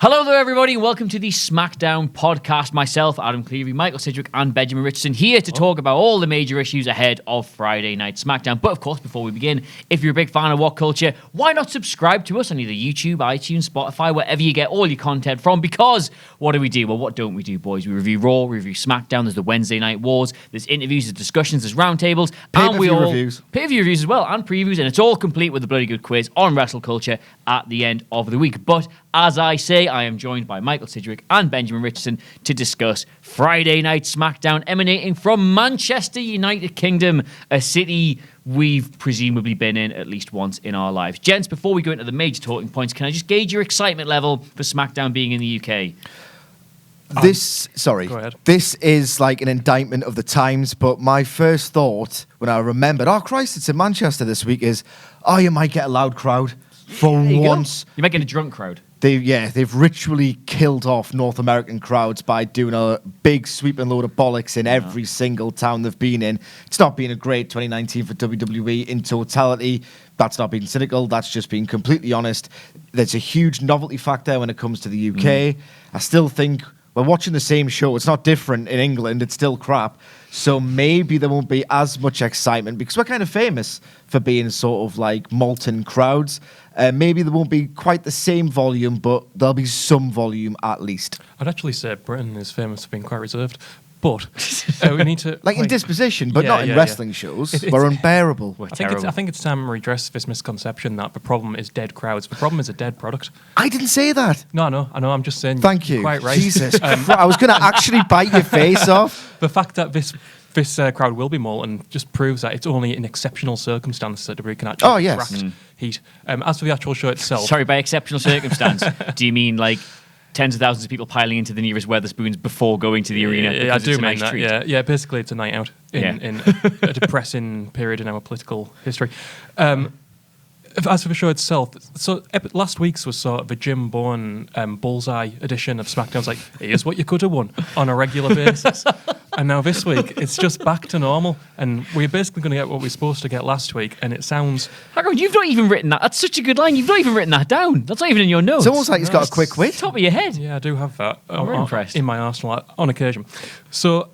Hello there, everybody. Welcome to the SmackDown podcast. Myself, Adam Cleary, Michael Sidgwick, and Benjamin Richardson here to talk about all the major issues ahead of Friday Night SmackDown. But of course, before we begin, if you're a big fan of WhatCulture, why not subscribe to us on either YouTube, iTunes, Spotify, wherever you get all your content from? Because what do we do? Well, what don't we do, boys? We review Raw, we review SmackDown. There's the Wednesday Night Wars. There's interviews, there's discussions, there's roundtables, pay-per-view reviews. Pay-per-view reviews as well, and previews, and it's all complete with a bloody good quiz on WrestleCulture at the end of the week. But as I say, I am joined by Michael Sidgwick and Benjamin Richardson to discuss Friday Night SmackDown emanating from Manchester, United Kingdom, a city we've presumably been in at least once in our lives. Gents, before we go into the major talking points, can I just gauge your excitement level for SmackDown being in the UK? This is like an indictment of the times, but my first thought when I remembered, oh Christ, it's in Manchester this week, is, oh, you might get a loud crowd for once. You might get a drunk crowd. They've ritually killed off North American crowds by doing a big sweeping load of bollocks in every single town they've been in. It's not been a great 2019 for WWE in totality. That's not being cynical. That's just being completely honest. There's a huge novelty factor when it comes to the UK. I still think we're watching the same show. It's not different in England. It's still crap. So maybe there won't be as much excitement because we're kind of famous for being sort of like molten crowds. Maybe there won't be quite the same volume, but there'll be some volume at least. I'd actually say Britain is famous for being quite reserved. But we need to... in disposition, but not in wrestling shows. We're unbearable. I think it's time to redress this misconception that the problem is dead crowds. The problem is a dead product. I didn't say that. No, I know. I'm just saying. Thank you. Quite right. Jesus Christ. I was going to actually bite your face off. The fact that this crowd will be molten just proves that it's only in exceptional circumstances that we can actually attract heat. As for the actual show itself... Sorry, by exceptional circumstance, do you mean like tens of thousands of people piling into the nearest Wetherspoons before going to the arena? Yeah, I do mean that. Yeah, basically it's a night out in a depressing period in our political history. As for the show itself, so last week's was sort of a Jim Bourne bullseye edition of SmackDown. It's like, here's what you could have won on a regular basis. And now this week, it's just back to normal. And we're basically going to get what we're supposed to get last week. And it sounds... How come you've not even written that? That's such a good line. You've not even written that down. That's not even in your notes. It's almost like he's got a quick wit. Top of your head. Yeah, I do have that. I'm impressed. In my arsenal on occasion. So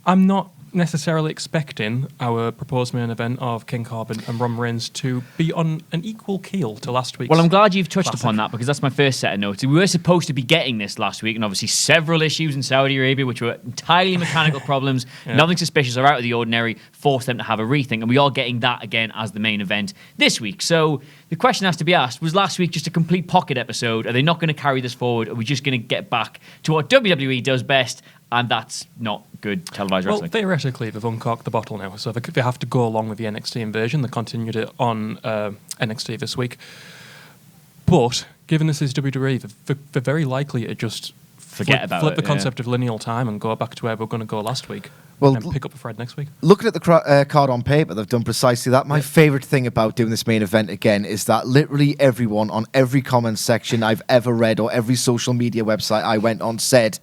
I'm not necessarily expecting our proposed main event of King Corbin and Roman Reigns to be on an equal keel to last week's. Well, I'm glad you've touched upon that because that's my first set of notes. We were supposed to be getting this last week, and obviously several issues in Saudi Arabia, which were entirely mechanical problems, nothing suspicious or out of the ordinary, forced them to have a rethink, and we are getting that again as the main event this week. So the question has to be asked, was last week just a complete pocket episode? Are they not going to carry this forward? Are we just going to get back to what WWE does best? And that's not good televised wrestling. Well, theoretically, they've uncorked the bottle now, so they have to go along with the NXT invasion. They continued it on NXT this week. But, given this is WWE, they're very likely to just flip the concept of lineal time and go back to where we're going to go last week. Well, and then pick up the thread next week. Looking at the card on paper, they've done precisely that. My favourite thing about doing this main event again is that literally everyone on every comment section I've ever read or every social media website I went on said,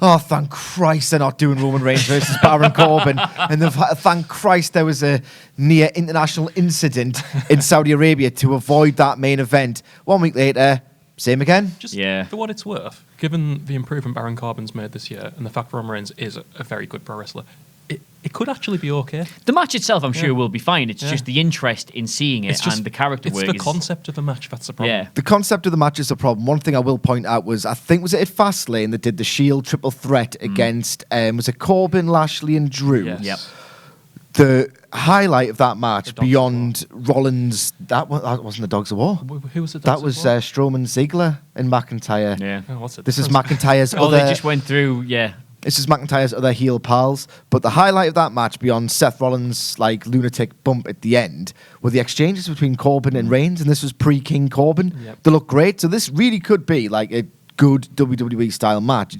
oh, thank Christ they're not doing Roman Reigns versus Baron Corbin. And thank Christ there was a near international incident in Saudi Arabia to avoid that main event. 1 week later, same again. Just for what it's worth, given the improvement Baron Corbin's made this year and the fact Roman Reigns is a very good pro wrestler, it could actually be okay. The match itself, I'm sure, will be fine. It's just the interest in seeing it and the character work. It's the concept of the match that's the problem. Yeah. The concept of the match is the problem. One thing I will point out was, I think, was it at Fastlane that did the Shield triple threat against, was it Corbin, Lashley and Drew? Yes. Yep. The highlight of that match, beyond Rollins, that wasn't the Dogs of War. Who was it? That was Strowman, Ziggler and McIntyre. Yeah. Oh, what's it? This is McIntyre's other... they just went through, This is McIntyre's other heel pals. But the highlight of that match, beyond Seth Rollins' lunatic bump at the end, were the exchanges between Corbin and Reigns, and this was pre-King Corbin. Yep. They look great. So this really could be like a good WWE-style match.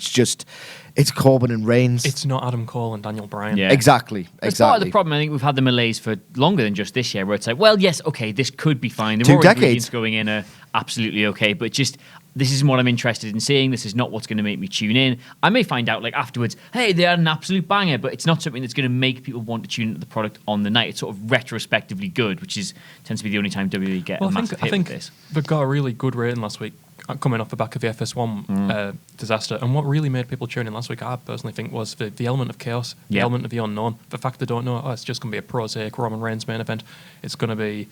It's Corbin and Reigns. It's not Adam Cole and Daniel Bryan. Yeah. Exactly. It's part of the problem. I think we've had the malaise for longer than just this year, where it's like, well, yes, okay, this could be fine. The 2 raw decades ingredients going in are absolutely okay, but just this isn't what I'm interested in seeing. This is not what's going to make me tune in. I may find out afterwards, hey, they had an absolute banger, but it's not something that's going to make people want to tune into the product on the night. It's sort of retrospectively good, which tends to be the only time WWE get a massive hit with this. They got a really good rating last week coming off the back of the FS1 disaster. And what really made people tune in last week, I personally think, was the element of chaos, the element of the unknown. The fact they don't know, it's just going to be a prosaic Roman Reigns main event. It's going to be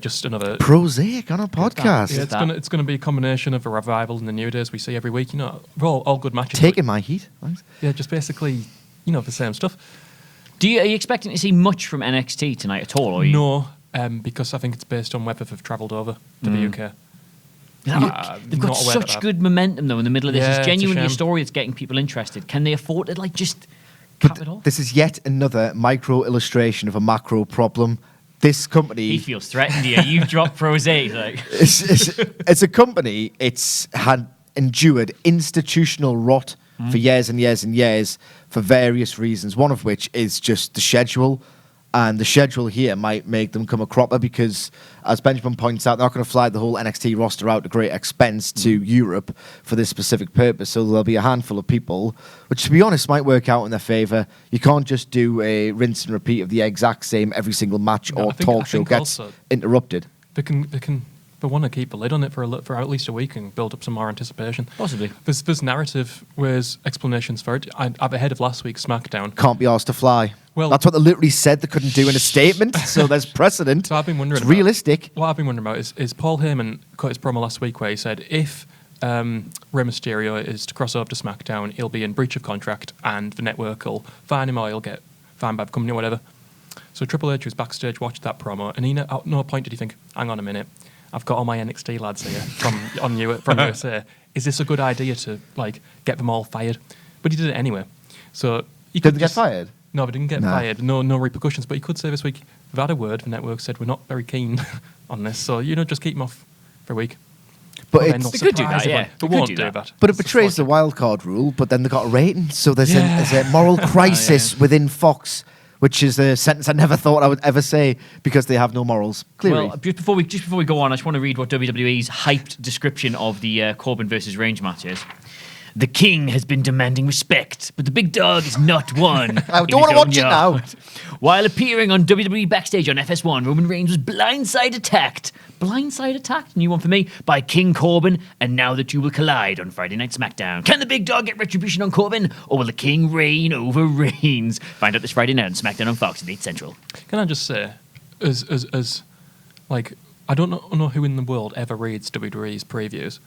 just another... Prosaic on a podcast? Yeah, it's going to be a combination of a revival and the New Days we see every week. All good matches. Taking my heat. Thanks. Yeah, just basically, the same stuff. Are you expecting to see much from NXT tonight at all? Or No, because I think it's based on whether they've travelled over to the UK. They've got such good momentum, though, in the middle of this. Yeah, it's genuinely a a shame. story that's getting people interested. Can they afford to, just cap it off? This is yet another micro illustration of a macro problem. This company... He feels threatened here. You've dropped prosaic. It's a company, it's had endured institutional rot for years and years and years for various reasons, one of which is just the schedule. And the schedule here might make them come a cropper because, as Benjamin points out, they're not going to fly the whole NXT roster out at great expense to Europe for this specific purpose. So there'll be a handful of people, which, to be honest, might work out in their favour. You can't just do a rinse and repeat of the exact same every single match or talk show gets interrupted. They want to keep a lid on it for at least a week and build up some more anticipation. Possibly. There's narrative, where's explanations for it. I'm ahead of last week's SmackDown. Can't be asked to fly. Well, that's what they literally said they couldn't do in a statement, so there's precedent. So I've been wondering it's realistic. What I've been wondering about is Paul Heyman cut his promo last week where he said if Rey Mysterio is to cross over to SmackDown, he'll be in breach of contract and the network will fine him or he'll get fined by the company or whatever. So Triple H was backstage, watched that promo, and at no point did he think, hang on a minute, I've got all my NXT lads here from USA. Is this a good idea to get them all fired? But he did it anyway. So he Did they get fired? No, they didn't get fired. No repercussions. But he could say this week, we've had a word. The network said we're not very keen on this. So just keep them off for a week. But Well, it's, They could do that, yeah. They They won't could do do that. but it betrays the wild card rule. But then they got a rating, so there's a moral crisis Yeah. within Fox, which is a sentence I never thought I would ever say because they have no morals. Clearly, Well, just before we go on, I just want to read what WWE's hyped description of the Corbin versus Reigns match is. The king has been demanding respect, but the big dog is not one. I don't want to watch it now. While appearing on WWE Backstage on FS1, Roman Reigns was blindside attacked. Blindside attacked? New one for me. By King Corbin, and now the two will collide on Friday Night SmackDown. Can the big dog get retribution on Corbin, or will the king reign over Reigns? Find out this Friday night on SmackDown on Fox at 8 Central. Can I just say, I don't know who in the world ever reads WWE's previews,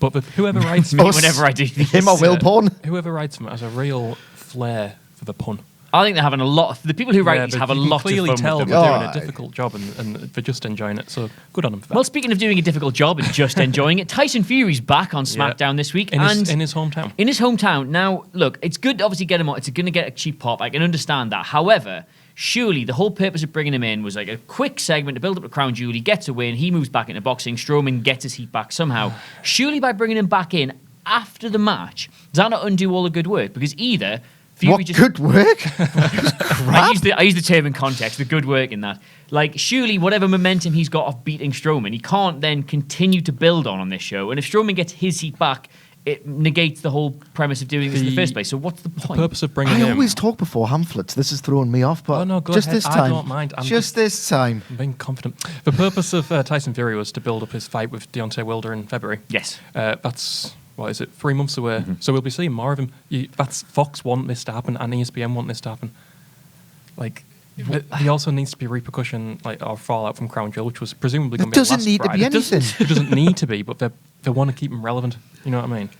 but whoever writes them, Whenever I do this. him or Will Porn. whoever writes them has a real flair for the pun. I think they're having a lot. The people who write these but have a you can lot of clearly fun tell with they're them. doing a difficult job and they're just enjoying it. So good on them for that. Well, speaking of doing a difficult job and just enjoying it, Tyson Fury's back on SmackDown this week. in his hometown. In his hometown. Now, look, it's good to obviously get him on. It's going to get a cheap pop. I can understand that. However, surely the whole purpose of bringing him in was like a quick segment to build up the crown jewel. He gets a win. He moves back into boxing. Strowman gets his heat back somehow. Surely by bringing him back in after the match, does that not undo all the good work? Because either Fury What good work? I use the term in context, the good work in that. Surely whatever momentum he's got off beating Strowman, he can't then continue to build on this show. And if Strowman gets his heat back, it negates the whole premise of doing this in the first place. So what's the point? The purpose of bringing I him... always talk before pamphlets. This is throwing me off, but Oh, no, go just ahead. this I time. don't mind. I'm just this time. I'm being confident. The purpose of Tyson Fury was to build up his fight with Deontay Wilder in February. Yes. That's, 3 months away. Mm-hmm. So we'll be seeing more of him. That's Fox want this to happen and ESPN want this to happen. He also needs to be repercussion or fallout from Crown Jewel, which was presumably going to be doesn't last need to be Friday. anything. It doesn't need to be, but they want to keep him relevant. You know what I mean?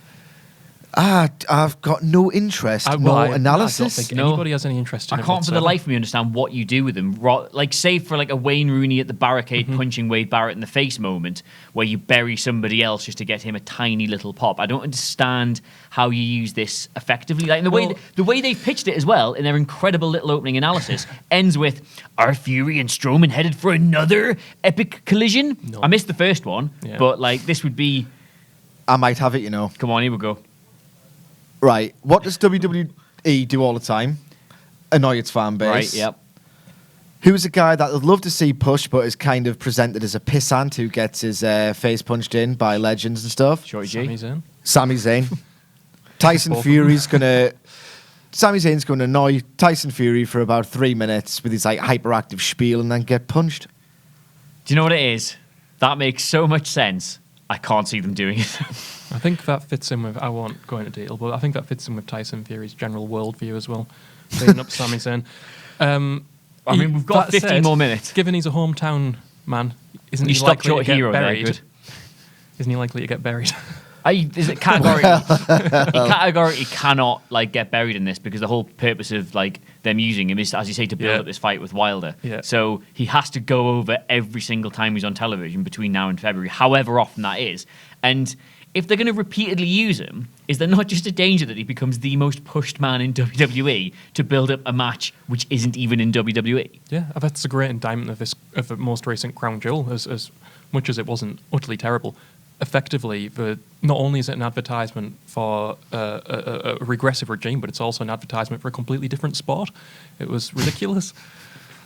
I've got no interest, analysis. I don't think No. anybody has any interest in I it can't for the whatsoever. life of me understand what you do with him. Save for a Wayne Rooney at the barricade punching Wade Barrett in the face moment where you bury somebody else just to get him a tiny little pop. I don't understand how you use this effectively. The way they've pitched it as well in their incredible little opening analysis ends with, are Fury and Strowman headed for another epic collision? No. I missed the first one, but this would be... I might have it, Come on, here we go. Right. What does WWE do all the time? Annoy its fan base. Right, yep. Who's a guy that I'd love to see push, but is kind of presented as a pissant who gets his face punched in by legends and stuff? Shorty G. Sami Sami Zayn. Zayn. Tyson Fury's gonna... Sami Zayn's going to annoy Tyson Fury for about 3 minutes with his hyperactive spiel and then get punched. Do you know what it is? That makes so much sense. I can't see them doing it. I think that fits in with, I won't go into detail, but I think that fits in with Tyson Fury's general worldview as well. Beating up Sami Zayn. I mean, we've got 15 more minutes. Given he's a hometown man, isn't You he stopped likely short to get hero there, buried? good. Isn't he likely to get buried? Is it categorically? He categorically cannot get buried in this because the whole purpose of them using him is, as you say, to build up this fight with Wilder. Yeah. So he has to go over every single time he's on television between now and February, however often that is. And if they're going to repeatedly use him, is there not just a danger that he becomes the most pushed man in WWE to build up a match which isn't even in WWE? Yeah, that's a great indictment of the most recent Crown Jewel, as much as it wasn't utterly terrible. Effectively, not only is it an advertisement for a regressive regime, but it's also an advertisement for a completely different sport. It was ridiculous.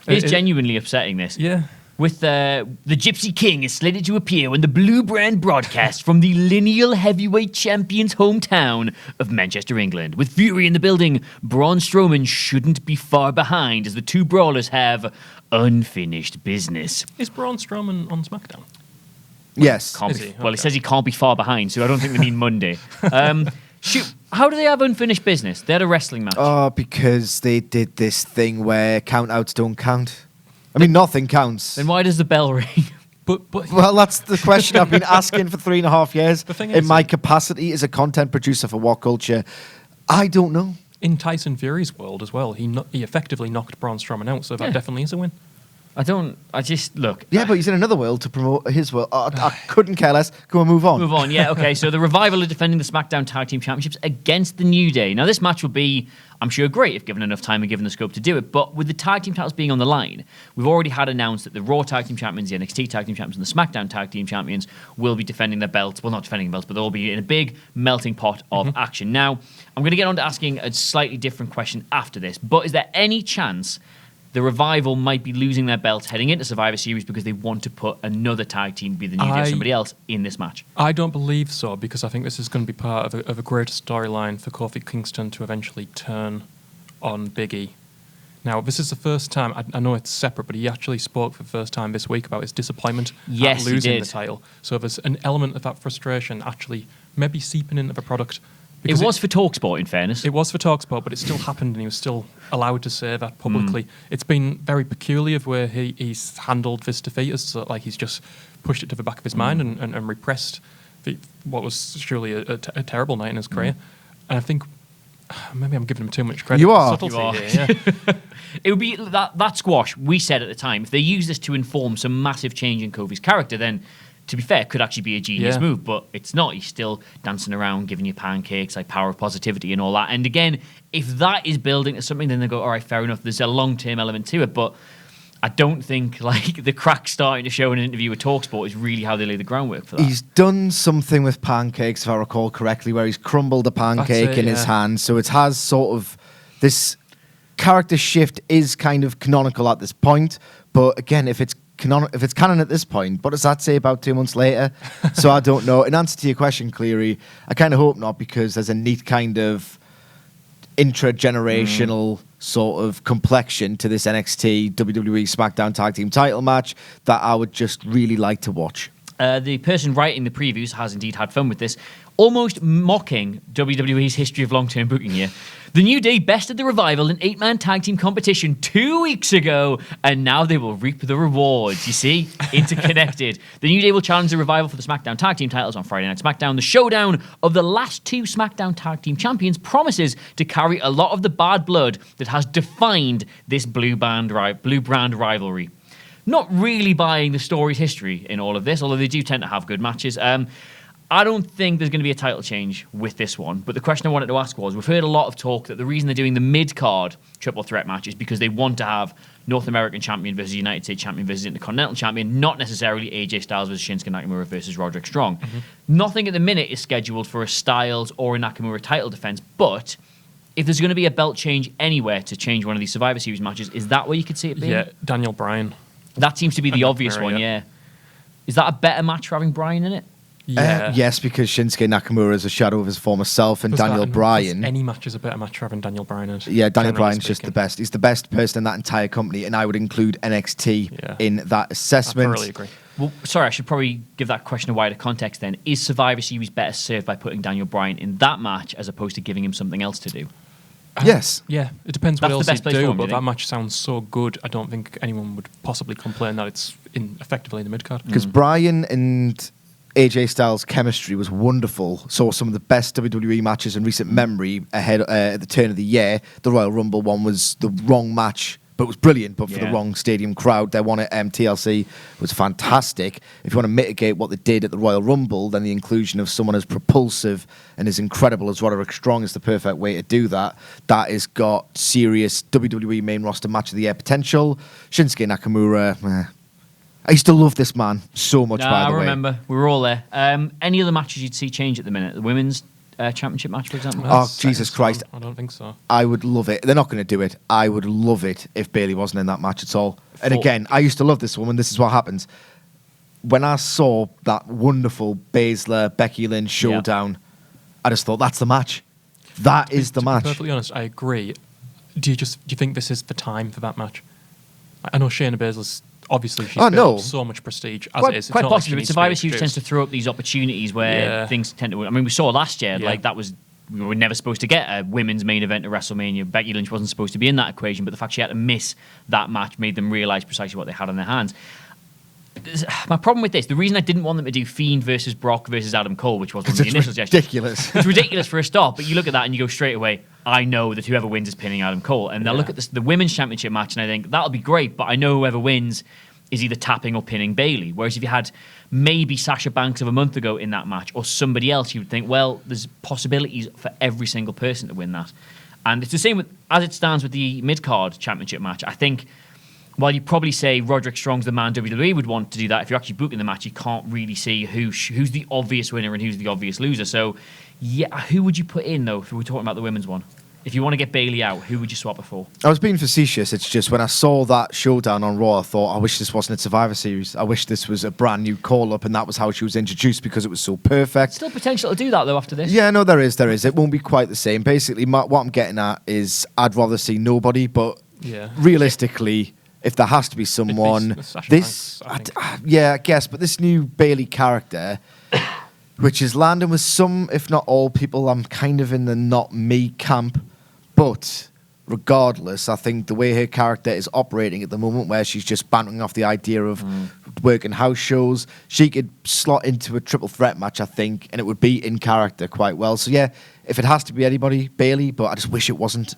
It's genuinely upsetting, this. Yeah. With the Gypsy King is slated to appear when the Blue Brand broadcasts from the lineal heavyweight champion's hometown of Manchester, England. With Fury in the building, Braun Strowman shouldn't be far behind as the two brawlers have unfinished business. Is Braun Strowman on SmackDown? Yes. Well, Okay. he says he can't be far behind, so I don't think they mean Monday. Shoot, how do they have unfinished business? They had a wrestling match. Oh, because they did this thing where count-outs don't count. I mean, nothing counts. Then why does the bell ring? But Well, that's the question I've been asking for 3.5 years. The thing in is, my capacity as a content producer for WhatCulture, I don't know. in Tyson Fury's world as well, he effectively knocked Braun Strowman out, so that definitely is a win. Look. Yeah, but he's in another world to promote his world. I couldn't care less. Go and move on. Move on, yeah, okay. So the Revival are defending the SmackDown Tag Team Championships against the New Day. Now, this match will be, I'm sure, great if given enough time and given the scope to do it. But with the Tag Team titles being on the line, we've already had announced that the Raw Tag Team Champions, the NXT Tag Team Champions, and the SmackDown Tag Team Champions will be defending their belts. Well, not defending belts, but they'll be in a big melting pot of action. Now, I'm going to get on to asking a slightly different question after this. But is there any chance the Revival might be losing their belts heading into Survivor Series because they want to put another tag team, be the New Day or somebody else, in this match? I don't believe so, because I think this is going to be part of a greater storyline for Kofi Kingston to eventually turn on Big E. Now, this is the first time, I know it's separate, but he actually spoke for the first time this week about his disappointment Yes, at he losing did. the title. So there's an element of that frustration actually maybe seeping into the product. It Because was for TalkSport, in fairness. It was for TalkSport, but it still happened, and he was still allowed to say that publicly. It's been very peculiar the way he's handled this defeat, as like he's just pushed it to the back of his mind and repressed what was surely a terrible night in his career. And I think maybe I'm giving him too much credit. You are. Subtlety You are. here, yeah. It would be that squash, we said at the time, if they use this to inform some massive change in Kofi's character, then, to be fair, it could actually be a genius Yeah. move, but it's not. He's still dancing around, giving you pancakes, like power of positivity and all that. And again, if that is building to something, then they go, all right, fair enough, there's a long-term element to it, but I don't think the crack starting to show in an interview with TalkSport is really how they lay the groundwork for that. He's done something with pancakes, if I recall correctly, where he's crumbled a pancake That's it, in his yeah. hand. So it has sort of this character shift is kind of canonical at this point. But again, if it's canon at this point, what does that say about 2 months later? So I don't know. In answer to your question, Cleary, I kind of hope not, because there's a neat kind of intra-generational sort of complexion to this NXT WWE SmackDown Tag Team title match that I would just really like to watch. The person writing the previews has indeed had fun with this, almost mocking WWE's history of long-term booking here. The New Day bested the Revival in 8-man tag team competition 2 weeks ago, and now they will reap the rewards. You see? Interconnected. The New Day will challenge the Revival for the SmackDown tag team titles on Friday Night SmackDown. The showdown of the last two SmackDown tag team champions promises to carry a lot of the bad blood that has defined this blue brand rivalry. Not really buying the story's history in all of this, although they do tend to have good matches. I don't think there's going to be a title change with this one, but the question I wanted to ask was, we've heard a lot of talk that the reason they're doing the mid-card triple threat match is because they want to have North American champion versus United States champion versus Intercontinental champion, not necessarily AJ Styles versus Shinsuke Nakamura versus Roderick Strong. Nothing at the minute is scheduled for a Styles or a Nakamura title defense, but if there's going to be a belt change anywhere to change one of these Survivor Series matches, is that where you could see it being? Yeah, Daniel Bryan. That seems to be the And obvious Nakamura, one, yeah. yeah. Is that a better match for having Bryan in it? Yes, because Shinsuke Nakamura is a shadow of his former self, and Daniel Bryan. Any match is a better match for having Daniel Bryan in it. Yeah, Daniel Bryan's just the best. He's the best person in that entire company, and I would include NXT in that assessment. I thoroughly agree. Well, sorry, I should probably give that question a wider context then. Is Survivor Series better served by putting Daniel Bryan in that match as opposed to giving him something else to do? Yes. Yeah, it depends what That's else the you best do, place for him, but do you that think? match sounds so good, I don't think anyone would possibly complain that it's effectively in the mid-card. Because Bryan and AJ Styles' chemistry was wonderful. Saw some of the best WWE matches in recent memory ahead at the turn of the year. The Royal Rumble one was the wrong match, but it was brilliant, but for the wrong stadium crowd. Their one at TLC was fantastic. If you want to mitigate what they did at the Royal Rumble, then the inclusion of someone as propulsive and as incredible as Roderick Strong is the perfect way to do that. That has got serious WWE main roster match of the year potential. Shinsuke Nakamura, I used to love this man so much, by the way. I remember. We were all there. Any other matches you'd see change at the minute? The women's championship match, for example? Oh, Jesus Christ. I don't think so. I would love it. They're not going to do it. I would love it if Bayley wasn't in that match at all. And again, I used to love this woman. This is what happens. When I saw that wonderful Baszler-Becky Lynch showdown, I just thought, that's the match. That is the match. To be perfectly honest, I agree. Do you think this is the time for that match? I know Shayna Baszler's obviously she's built up so much prestige as it is. Quite not possibly, like but Survivor Series tends to throw up these opportunities where things tend to. I mean, we saw last year, like that was. We were never supposed to get a women's main event at WrestleMania. Becky Lynch wasn't supposed to be in that equation, but the fact she had to miss that match made them realise precisely what they had on their hands. My problem with this, the reason I didn't want them to do Fiend versus Brock versus Adam Cole, which was one of the initial suggestions. Ridiculous. It's ridiculous for a start, but you look at that and you go straight away, I know that whoever wins is pinning Adam Cole. And I look at the women's championship match and I think, that'll be great, but I know whoever wins is either tapping or pinning Bayley. Whereas if you had maybe Sasha Banks of a month ago in that match or somebody else, you would think, well, there's possibilities for every single person to win that. And it's the same as it stands with the mid-card championship match. I think while you probably say Roderick Strong's the man WWE would want to do that, if you're actually booking the match, you can't really see who's the obvious winner and who's the obvious loser. So, yeah, who would you put in, though, if we were talking about the women's one? If you want to get Bayley out, who would you swap her for? I was being facetious. It's just when I saw that showdown on Raw, I thought, I wish this wasn't a Survivor Series. I wish this was a brand new call-up, and that was how she was introduced because it was so perfect. Still potential to do that, though, after this. Yeah, no, there is. It won't be quite the same. Basically, what I'm getting at is I'd rather see nobody, but realistically, if there has to be someone, I guess, but this new Bayley character, which is landing with some, if not all people, I'm kind of in the not me camp. But regardless, I think the way her character is operating at the moment, where she's just bantering off the idea of working house shows, she could slot into a triple threat match, I think, and it would be in character quite well. So yeah, if it has to be anybody, Bayley, but I just wish it wasn't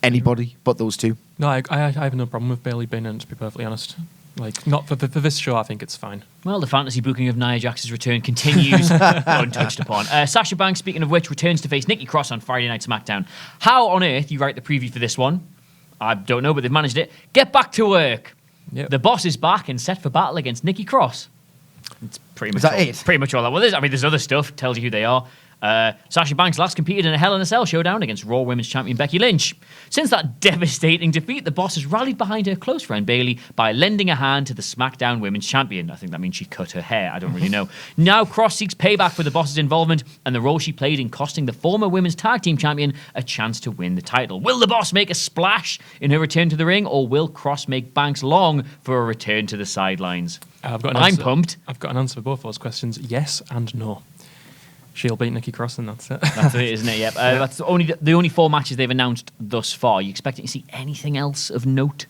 anybody but those two. No, I have no problem with Bayley being in it, to be perfectly honest. Like, not for this show, I think it's fine. Well, the fantasy booking of Nia Jax's return continues untouched upon. Sasha Banks, speaking of which, returns to face Nikki Cross on Friday Night SmackDown. How on earth you write the preview for this one? I don't know, but they've managed it. Get back to work. Yep. The boss is back and set for battle against Nikki Cross. It's pretty much pretty much all that. Well, there's other stuff. Tells you who they are. Sasha Banks last competed in a Hell in a Cell showdown against Raw Women's Champion Becky Lynch. Since that devastating defeat, the boss has rallied behind her close friend Bayley by lending a hand to the SmackDown Women's Champion. I think that means she cut her hair. I don't really know. Now Cross seeks payback for the boss's involvement and the role she played in costing the former Women's Tag Team Champion a chance to win the title. Will the boss make a splash in her return to the ring, or will Cross make Banks long for a return to the sidelines? I'm pumped. I've got an answer for both those questions. Yes and no. She'll beat Nikki Cross, and that's it. That's it, isn't it? Yep. That's the only 4 matches they've announced thus far. Are you expecting to see anything else of note?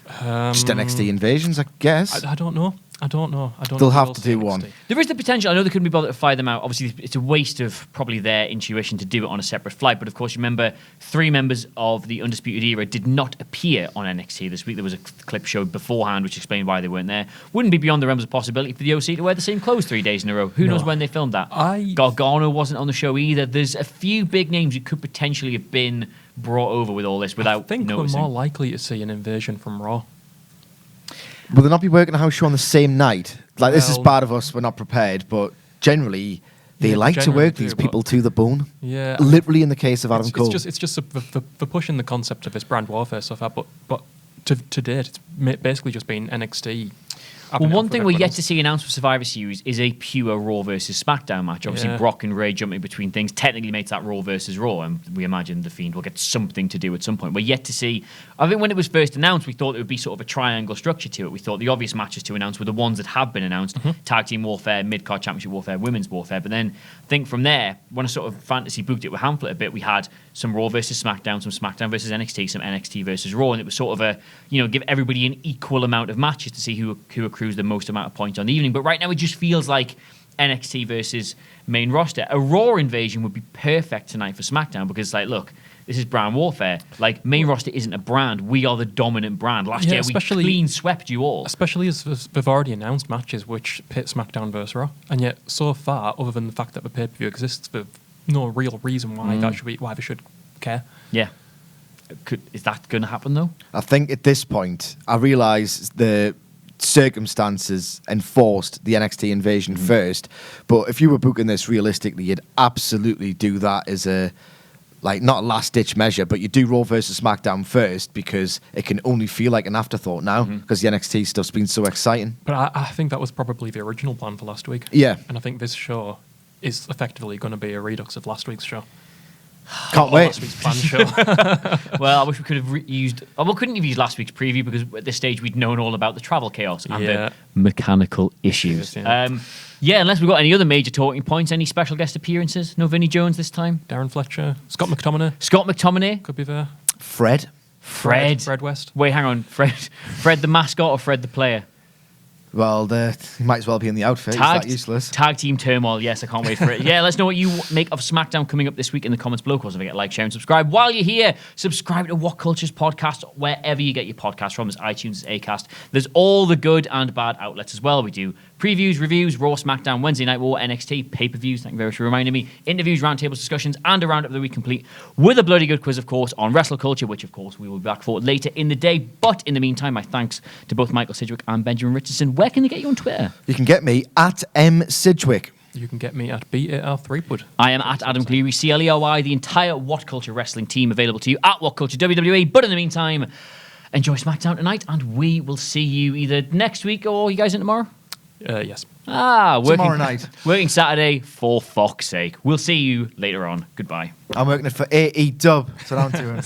Just NXT invasions, I guess. I don't know. They'll have to do one. There is the potential. I know they couldn't be bothered to fly them out. Obviously, it's a waste of probably their intuition to do it on a separate flight. But of course, you remember 3 members of the Undisputed Era did not appear on NXT this week. There was a clip showed beforehand which explained why they weren't there. Wouldn't be beyond the realms of possibility for the OC to wear the same clothes 3 days in a row. Who knows when they filmed that? Gargano wasn't on the show either. There's a few big names who could potentially have been brought over with all this without noticing. I think we're more likely to see an invasion from Raw. Will they not be working a house show on the same night? Like, this is bad of us, we're not prepared, but generally, they like to work these people to the bone. Yeah. Literally in the case of Adam Cole. It's just for pushing the concept of this brand warfare so far, but to date, it's basically just been NXT having Well, one it thing off we're with yet everyone to see announced for Survivor Series is a pure Raw versus SmackDown match. Obviously, Yeah. Brock and Ray jumping between things technically makes that Raw versus Raw, and we imagine The Fiend will get something to do at some point. We're yet to see. I think when it was first announced, we thought it would be sort of a triangle structure to it. We thought the obvious matches to announce were the ones that have been announced: Tag Team Warfare, Mid-Card Championship Warfare, Women's Warfare. But then I think from there, when I sort of fantasy booked it with Hamlet a bit, we had some Raw versus SmackDown, some SmackDown versus NXT, some NXT versus Raw, and it was sort of a, give everybody an equal amount of matches to see who accrues the most amount of points on the evening. But right now it just feels like NXT versus main roster. A Raw invasion would be perfect tonight for SmackDown because, like, look, this is brand warfare. Like, main roster isn't a brand. We are the dominant brand. Last year we clean swept you all. Especially as they've already announced matches which pit SmackDown versus Raw, and yet so far, other than the fact that the pay-per-view exists, there's no real reason why why they should care. Yeah. Is that going to happen though? I think at this point, I realise the circumstances enforced the NXT invasion first, but if you were booking this realistically, you'd absolutely do that as a, like, not a last-ditch measure, but you do Raw versus SmackDown first because it can only feel like an afterthought now because the NXT stuff's been so exciting. But I think that was probably the original plan for last week. Yeah. And I think this show is effectively going to be a redux of last week's show. Can't Or wait. last week's planned show. Well, I wish we could have used... Oh, we couldn't have used last week's preview because at this stage we'd known all about the travel chaos and the mechanical issues. Yeah. Unless we've got any other major talking points, any special guest appearances? No Vinnie Jones this time? Darren Fletcher, Scott McTominay Scott McTominay? could be there. Fred? Fred West. Wait, hang on. Fred the mascot or Fred the player? Well, he might as well be in the outfit. He's that useless. Tag team turmoil. Yes, I can't wait for it. Yeah, let's know what you make of SmackDown coming up this week in the comments below. Of course, don't forget to like, share, and subscribe. While you're here, subscribe to What Culture's podcast wherever you get your podcast from. There's iTunes, there's Acast. There's all the good and bad outlets as well. We do previews, reviews, Raw, SmackDown, Wednesday Night War, NXT, pay-per-views. Thank you very much for reminding me. Interviews, roundtables, discussions, and a roundup of the week complete with a bloody good quiz, of course, on Wrestle Culture, which, of course, we will be back for later in the day. But in the meantime, my thanks to both Michael Sidgwick and Benjamin Richardson. Where can they get you on Twitter? You can get me at Sidgwick. You can get me at BAR3pud. I am at Adam Cleary, CLERY, the entire What Culture wrestling team available to you at What Culture WWE. But in the meantime, enjoy SmackDown tonight, and we will see you either next week or you guys in tomorrow? Yes. Tomorrow night. Working Saturday, for fuck's sake. We'll see you later on. Goodbye. I'm working it for AE Dub, so I'm doing.